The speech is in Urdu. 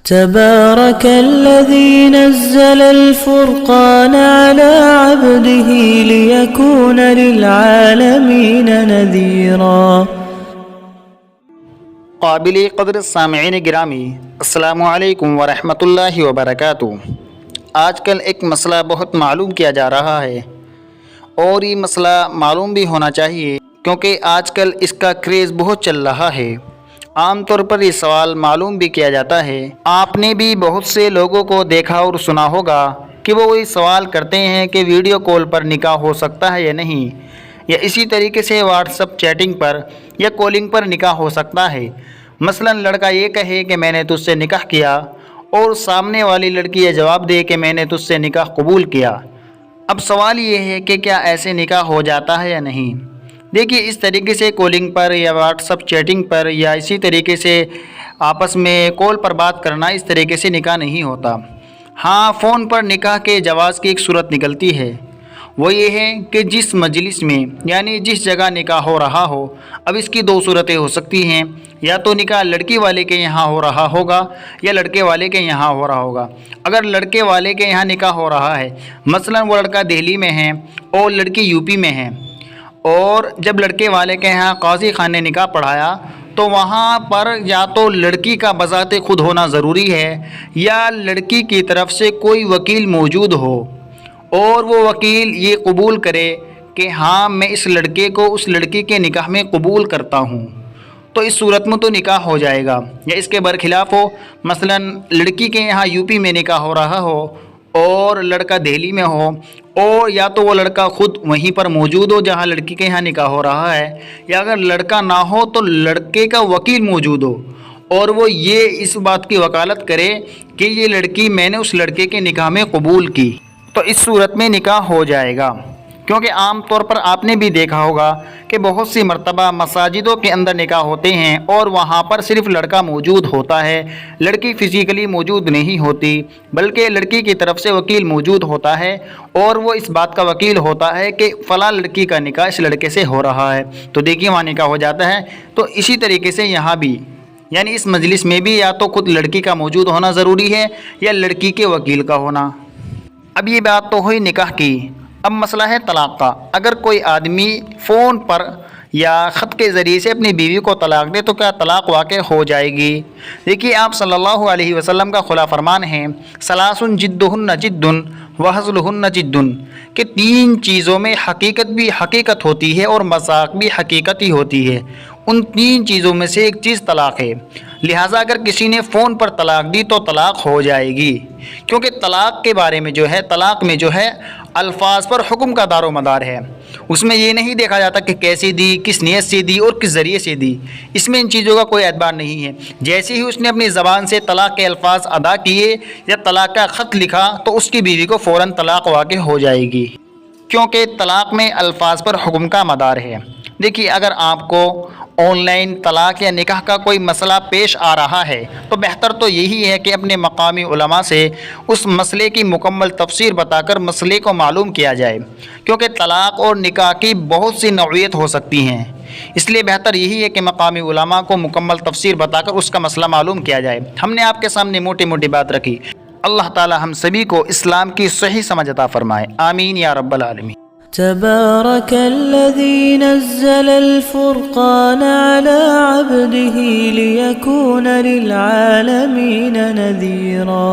تبارك الذي نزل الفرقان على عبده ليكون للعالمين نذيرا۔ قابل قدر سامعین گرامی، السلام علیکم ورحمۃ اللہ وبرکاتہ۔ آج کل ایک مسئلہ بہت معلوم کیا جا رہا ہے، اور یہ مسئلہ معلوم بھی ہونا چاہیے کیونکہ آج کل اس کا کریز بہت چل رہا ہے۔ عام طور پر یہ سوال معلوم بھی کیا جاتا ہے۔ آپ نے بھی بہت سے لوگوں کو دیکھا اور سنا ہوگا کہ وہ یہ سوال کرتے ہیں کہ ویڈیو کال پر نکاح ہو سکتا ہے یا نہیں، یا اسی طریقے سے واٹس ایپ چیٹنگ پر یا کالنگ پر نکاح ہو سکتا ہے۔ مثلا لڑکا یہ کہے کہ میں نے تجھ سے نکاح کیا، اور سامنے والی لڑکی یہ جواب دے کہ میں نے تجھ سے نکاح قبول کیا۔ اب سوال یہ ہے کہ کیا ایسے نکاح ہو جاتا ہے یا نہیں؟ دیکھیے، اس طریقے سے کالنگ پر یا واٹس ایپ چیٹنگ پر یا اسی طریقے سے آپس میں کال پر بات کرنا، اس طریقے سے نکاح نہیں ہوتا۔ ہاں، فون پر نکاح کے جواز کی ایک صورت نکلتی ہے، وہ یہ ہے کہ جس مجلس میں یعنی جس جگہ نکاح ہو رہا ہو۔ اب اس کی دو صورتیں ہو سکتی ہیں، یا تو نکاح لڑکی والے کے یہاں ہو رہا ہوگا یا لڑکے والے کے یہاں ہو رہا ہوگا۔ اگر لڑکے والے کے یہاں نکاح ہو رہا ہے، مثلا وہ لڑکا دہلی میں ہے اور لڑکی یو پی میں ہے، اور جب لڑکے والے کے یہاں قاضی خان نے نکاح پڑھایا تو وہاں پر یا تو لڑکی کا بذات خود ہونا ضروری ہے، یا لڑکی کی طرف سے کوئی وکیل موجود ہو، اور وہ وکیل یہ قبول کرے کہ ہاں میں اس لڑکے کو اس لڑکی کے نکاح میں قبول کرتا ہوں، تو اس صورت میں تو نکاح ہو جائے گا۔ یا اس کے برخلاف ہو، مثلا لڑکی کے یہاں یو پی میں نکاح ہو رہا ہو اور لڑکا دہلی میں ہو، اور یا تو وہ لڑکا خود وہیں پر موجود ہو جہاں لڑکی کے یہاں نکاح ہو رہا ہے، یا اگر لڑکا نہ ہو تو لڑکے کا وکیل موجود ہو، اور وہ یہ اس بات کی وکالت کرے کہ یہ لڑکی میں نے اس لڑکے کے نکاح میں قبول کی، تو اس صورت میں نکاح ہو جائے گا۔ کیونکہ عام طور پر آپ نے بھی دیکھا ہوگا کہ بہت سی مرتبہ مساجدوں کے اندر نکاح ہوتے ہیں اور وہاں پر صرف لڑکا موجود ہوتا ہے، لڑکی فزیکلی موجود نہیں ہوتی، بلکہ لڑکی کی طرف سے وکیل موجود ہوتا ہے، اور وہ اس بات کا وکیل ہوتا ہے کہ فلاں لڑکی کا نکاح اس لڑکے سے ہو رہا ہے، تو دیکھیے وہاں نکاح ہو جاتا ہے۔ تو اسی طریقے سے یہاں بھی، یعنی اس مجلس میں بھی یا تو خود لڑکی کا موجود ہونا ضروری ہے یا لڑکی کے وکیل کا ہونا۔ اب یہ بات تو ہوئی نکاح کی۔ اب مسئلہ ہے طلاق کا۔ اگر کوئی آدمی فون پر یا خط کے ذریعے سے اپنی بیوی کو طلاق دے تو کیا طلاق واقع ہو جائے گی؟ دیکھیے، آپ صلی اللہ علیہ وسلم کا کھلا فرمان ہے، ثلاث جدہن جد وہزلہن جد، کہ تین چیزوں میں حقیقت بھی حقیقت ہوتی ہے اور مذاق بھی حقیقت ہی ہوتی ہے۔ ان تین چیزوں میں سے ایک چیز طلاق ہے، لہٰذا اگر کسی نے فون پر طلاق دی تو طلاق ہو جائے گی، کیونکہ طلاق کے بارے میں جو ہے، طلاق میں جو ہے الفاظ پر حکم کا دار و مدار ہے۔ اس میں یہ نہیں دیکھا جاتا کہ کیسی دی، کس نیت سے دی اور کس ذریعے سے دی، اس میں ان چیزوں کا کوئی اعتبار نہیں ہے۔ جیسے ہی اس نے اپنی زبان سے طلاق کے الفاظ ادا کیے یا طلاق کا خط لکھا تو اس کی بیوی کو فوراً طلاق واقع ہو جائے گی، کیونکہ طلاق میں الفاظ پر حکم کا مدار ہے۔ دیکھیے، اگر آپ کو آن لائن طلاق یا نکاح کا کوئی مسئلہ پیش آ رہا ہے تو بہتر تو یہی ہے کہ اپنے مقامی علماء سے اس مسئلے کی مکمل تفسیر بتا کر مسئلے کو معلوم کیا جائے، کیونکہ طلاق اور نکاح کی بہت سی نوعیت ہو سکتی ہیں، اس لیے بہتر یہی ہے کہ مقامی علماء کو مکمل تفسیر بتا کر اس کا مسئلہ معلوم کیا جائے۔ ہم نے آپ کے سامنے موٹی موٹی بات رکھی۔ اللہ تعالی ہم سبھی کو اسلام کی صحیح سمجھ عطا فرمائے، آمین یا رب العالمین۔ تبارك الذي نزل الفرقان على عبده ليكون للعالمين نذيرا۔